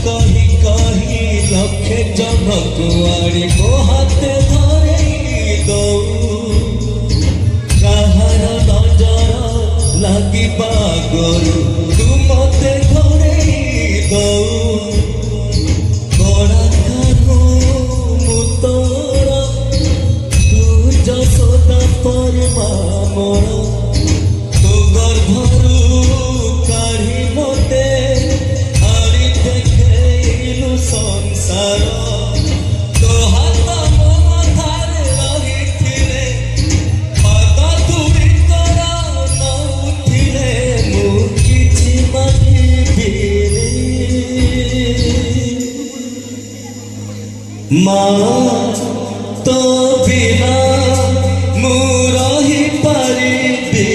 कही कही लखे चमकुआरी को हाथे धरे दो काहार नजर लागिबा गरु तू मते धरे दो कड़ा कानो मुतरा तू जसोदा पर मामरा तू गर्भरू काढ़ी मते संसार तो हाथ ममतारे रहिथिले पद दूरी तोरा नउथिले मु किछि मागिबिनी माँ तो बिना मु रहि परिबिनी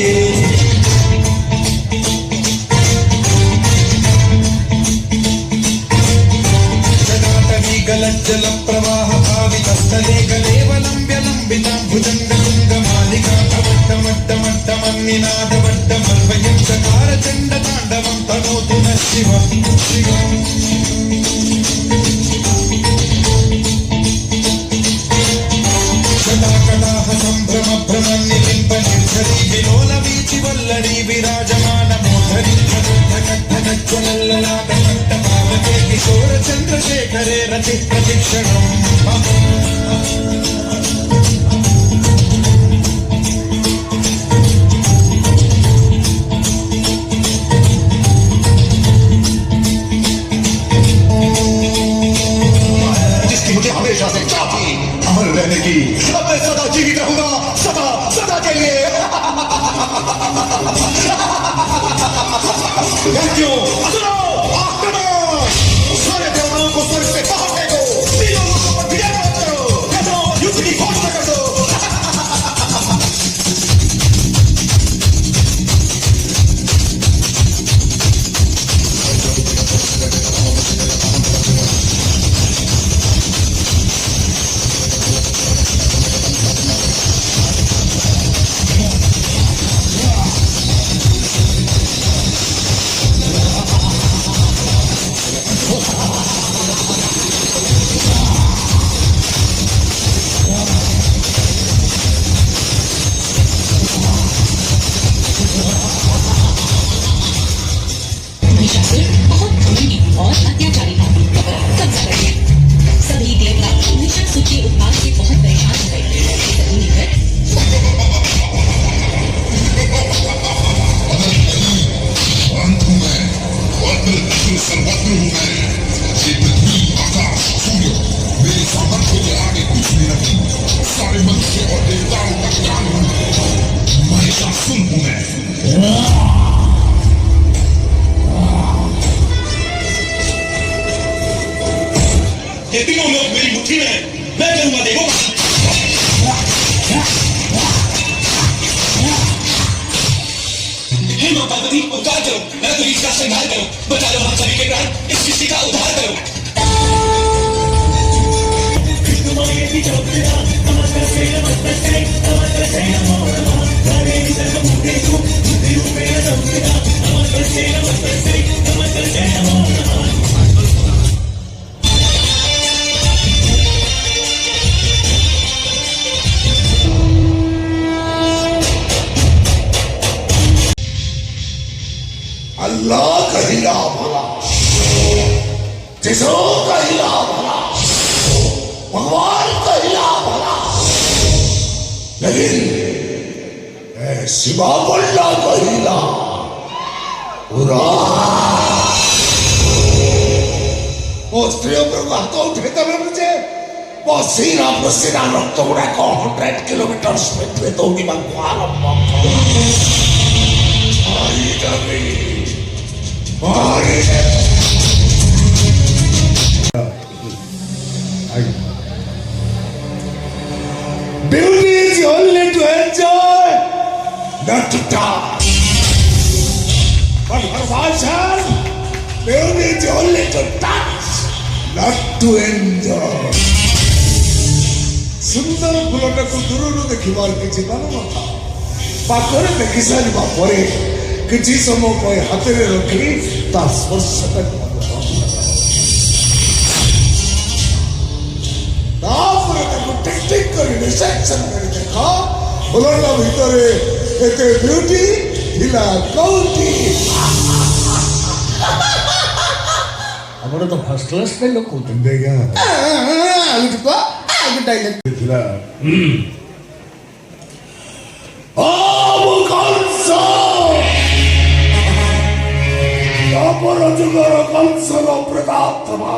गलज्जल प्रवाह भावितस्थले गलेवलम्ब्य लम्बितां भुजङ्गतुङ्गमालिका कवड्डमड्डमड्डमन्निनादवड्डमल्वयं चकार चण्डताण्डवं तनोतु नः शिवम् कलाकलाः सम्भ्रमभ्रमन्निलिम्ब निर्झरी विलोलवीचि वल्लरी विराजमानमोधरी धगज्ज्वलल्ललाटमट्टपावके किशोर चन्द्रशेखरे रति प्रतिक्षणम् जिसकी मुझे हमेशा से चाह थी अमर रहने की, अब मैं सदा जीवित रहूंगा, सदा सदा के लिए। क्यों सारे देवताओं को स्वर्ग से बाहर फेंको, तीनों लोगों पर विजय मत करो, कैसो युद्ध की घोषणा कर दो। ये तीनों लोग मेरी मुट्ठी में, मैं करूंगा देखो। हे मां पार्वती, उपकार करो, मैं तो इसका संहार करो, बचा लो हम सभी के प्राण, इस सृष्टि का उद्धार करो। अल्लाह कहिला भला, जिसो कहिला भला, भगवान कहिला भला, लेकिन शिवा बोलना कहिला पूरा। वो स्त्रियों पर हाथ उठे तब मुझे पसीना पसीना रक्त गुड़ा को 100 किलोमीटर स्पीड पे तो उनकी Mangwal Beauty is only to enjoy, not to touch. But for oneself, beauty is only to touch, not to enjoy. ସୁନ୍ଦର ଫୁଲଟାକୁ ଦୂରରୁ ଦେଖିବାର କିଛି ମାନ ନଥାଏ ପାଖରେ ଦେଖି ସାରିବା ପରେ କିଛି ସମୟ ପାଇଁ ହାତରେ ରଖି ତା ସ୍ପର୍ଶଟାକୁ ତାପରେ ତାକୁ ଟିକ ଟିକ କରି ରିସେପସନ କରି ଦେଖ ଫୁଲଟା ଭିତରେ ଏତେ ବିୟୁଟି ଥିଲା କୋଉଠି ଆମର ତ ଫାର୍ଷ୍ଟ କ୍ଲାସ୍ ଡାଇଲଗ କହୁଛନ୍ତି ଥିଲା କଂସ ଅପର ଯୁଗର କଂସର ପ୍ରେତାତ୍ମା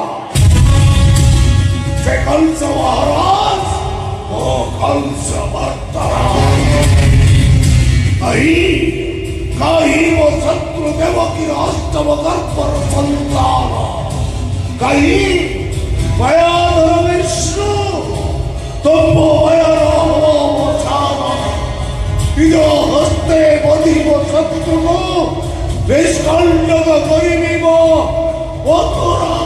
ସେ କଂସ ମହାରାଜ ଓ କଂସ काही वो शत्रु देवकीर अष्टम गर्भर संतान काही भयाधर विष्णु तुम भयान निज हस्ते बधिब शत्रु निष्कंडक करिब मथुरा